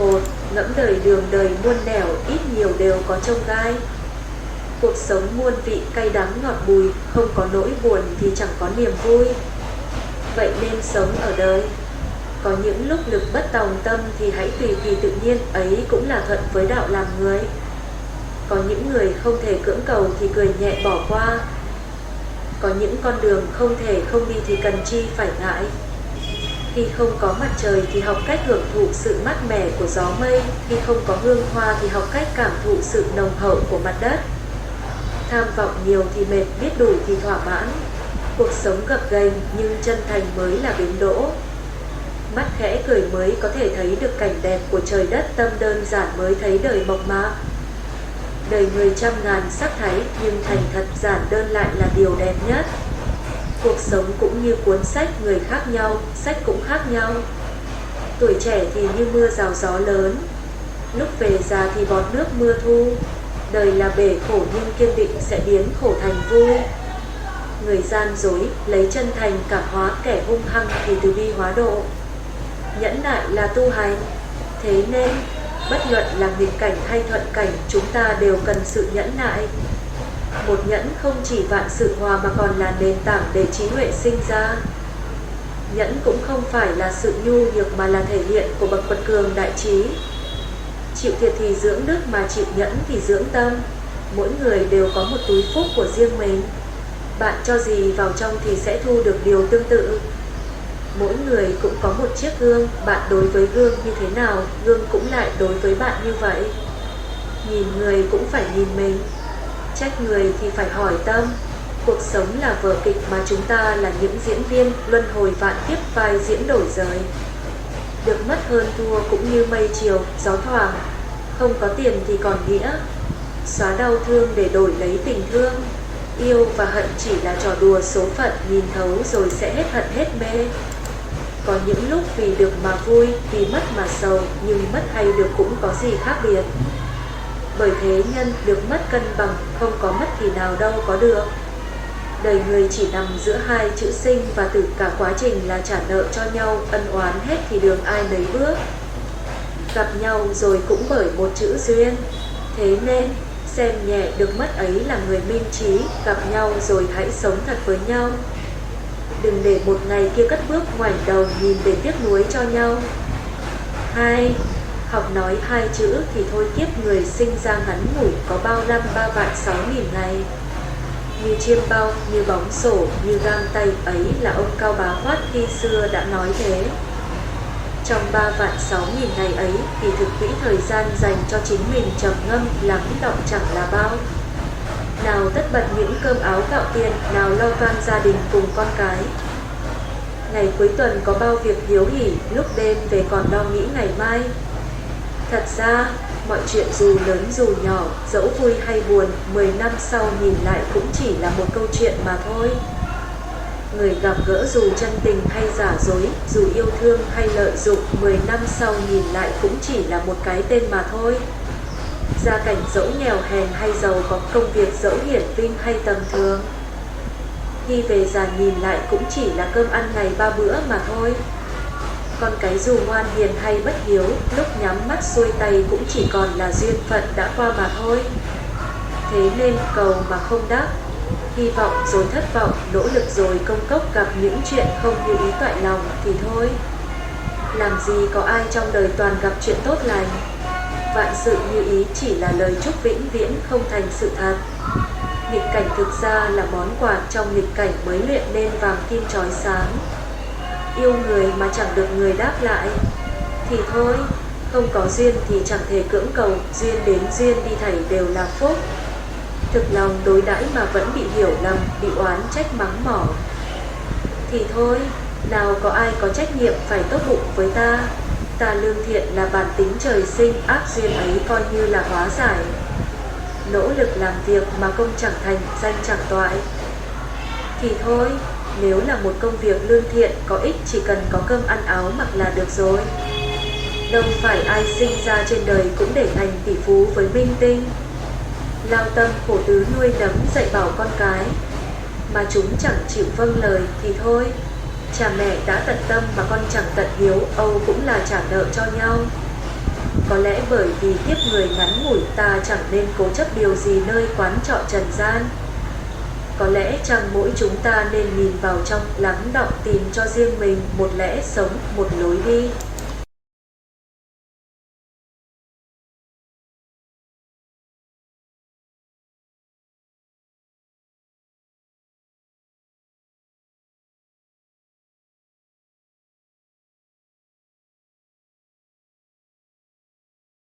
một, ngẫm đời đường đời muôn nẻo, ít nhiều đều có chông gai. Cuộc sống muôn vị cay đắng ngọt bùi, không có nỗi buồn thì chẳng có niềm vui. Vậy nên sống ở đời, có những lúc lực bất tòng tâm thì hãy tùy kỳ tự nhiên, ấy cũng là thuận với đạo làm người. Có những người không thể cưỡng cầu thì cười nhẹ bỏ qua. Có những con đường không thể không đi thì cần chi phải ngại. Khi không có mặt trời thì học cách hưởng thụ sự mát mẻ của gió mây. Khi không có hương hoa thì học cách cảm thụ sự nồng hậu của mặt đất. Tham vọng nhiều thì mệt, biết đủ thì thỏa mãn. Cuộc sống gập ghềnh nhưng chân thành mới là bến đỗ. Mắt khẽ cười mới có thể thấy được cảnh đẹp của trời đất, tâm đơn giản mới thấy đời mộc mạc. Đời người trăm ngàn sắc thái nhưng thành thật giản đơn lại là điều đẹp nhất. Cuộc sống cũng như cuốn sách, người khác nhau, sách cũng khác nhau. Tuổi trẻ thì như mưa rào gió lớn, lúc về già thì bọt nước mưa thu. Đời là bể khổ nhưng kiên định sẽ biến khổ thành vui. Người gian dối lấy chân thành cảm hóa, kẻ hung hăng thì từ bi hóa độ. Nhẫn nại là tu hành, thế nên bất luận là nghịch cảnh hay thuận cảnh, chúng ta đều cần sự nhẫn nại. Một nhẫn không chỉ vạn sự hòa mà còn là nền tảng để trí huệ sinh ra. Nhẫn cũng không phải là sự nhu nhược mà là thể hiện của bậc quật cường đại trí. Chịu thiệt thì dưỡng đức mà chịu nhẫn thì dưỡng tâm. Mỗi người đều có một túi phúc của riêng mình. Bạn cho gì vào trong thì sẽ thu được điều tương tự. Mỗi người cũng có một chiếc gương, bạn đối với gương như thế nào, gương cũng lại đối với bạn như vậy. Nhìn người cũng phải nhìn mình, trách người thì phải hỏi tâm. Cuộc sống là vở kịch mà chúng ta là những diễn viên, luân hồi vạn kiếp vai diễn đổi rời. Được mất hơn thua cũng như mây chiều, gió thoảng. Không có tiền thì còn nghĩa. Xóa đau thương để đổi lấy tình thương. Yêu và hận chỉ là trò đùa số phận, nhìn thấu rồi sẽ hết hận hết mê. Có những lúc vì được mà vui, vì mất mà sầu, nhưng mất hay được cũng có gì khác biệt. Bởi thế nhân được mất cân bằng, không có mất thì nào đâu có được. Đời người chỉ nằm giữa hai chữ sinh và tử, cả quá trình là trả nợ cho nhau, ân oán hết thì đường ai nấy bước. Gặp nhau rồi cũng bởi một chữ duyên, thế nên xem nhẹ được mất ấy là người minh trí. Gặp nhau rồi hãy sống thật với nhau. Đừng để một ngày kia cất bước ngoảnh đầu nhìn để tiếc nuối cho nhau. 2. Học nói hai chữ thì thôi kiếp người sinh ra ngắn ngủi, có bao năm 3.000.000 ngày. Như chiêm bao, như bóng sổ, như gang tay, ấy là ông Cao Bá Hoát khi xưa đã nói thế. Trong 3.000.000 ngày ấy thì thực quỹ thời gian dành cho chính mình trầm ngâm lắng đọng chẳng là bao. Nào tất bật những cơm áo gạo tiền, nào lo toan gia đình cùng con cái. Ngày cuối tuần có bao việc hiếu hỉ, lúc đêm về còn lo nghĩ ngày mai. Thật ra, mọi chuyện dù lớn dù nhỏ, dẫu vui hay buồn, 10 năm sau nhìn lại cũng chỉ là một câu chuyện mà thôi. Người gặp gỡ dù chân tình hay giả dối, dù yêu thương hay lợi dụng, 10 năm sau nhìn lại cũng chỉ là một cái tên mà thôi. Gia cảnh dẫu nghèo hèn hay giàu, có công việc dẫu hiển vinh hay tầm thường, khi về già nhìn lại cũng chỉ là cơm ăn ngày 3 bữa mà thôi. Con cái dù ngoan hiền hay bất hiếu, lúc nhắm mắt xuôi tay cũng chỉ còn là duyên phận đã qua mà thôi. Thế nên cầu mà không đắc, hy vọng rồi thất vọng, nỗ lực rồi công cốc, gặp những chuyện không như ý toại lòng thì thôi. Làm gì có ai trong đời toàn gặp chuyện tốt lành. Vạn sự như ý chỉ là lời chúc vĩnh viễn không thành sự thật. Nghịch cảnh thực ra là món quà, trong nghịch cảnh mới luyện nên vàng kim chói sáng. Yêu người mà chẳng được người đáp lại thì thôi, không có duyên thì chẳng thể cưỡng cầu, duyên đến duyên đi thảy đều là phúc. Thực lòng đối đãi mà vẫn bị hiểu lầm, bị oán trách mắng mỏ thì thôi, nào có ai có trách nhiệm phải tốt bụng với ta. Ta lương thiện là bản tính trời sinh, ác duyên ấy coi như là hóa giải. Nỗ lực làm việc mà công chẳng thành, danh chẳng toại thì thôi, nếu là một công việc lương thiện có ích, chỉ cần có cơm ăn áo mặc là được rồi. Đâu phải ai sinh ra trên đời cũng để thành tỷ phú với minh tinh. Lao tâm khổ tứ nuôi nấng dạy bảo con cái mà chúng chẳng chịu vâng lời thì thôi. Cha mẹ đã tận tâm mà con chẳng tận hiếu, âu cũng là trả nợ cho nhau. Có lẽ bởi vì kiếp người ngắn ngủi ta chẳng nên cố chấp điều gì nơi quán trọ trần gian. Có lẽ chăng mỗi chúng ta nên nhìn vào trong, lắng đọng tìm cho riêng mình một lẽ sống, một lối đi.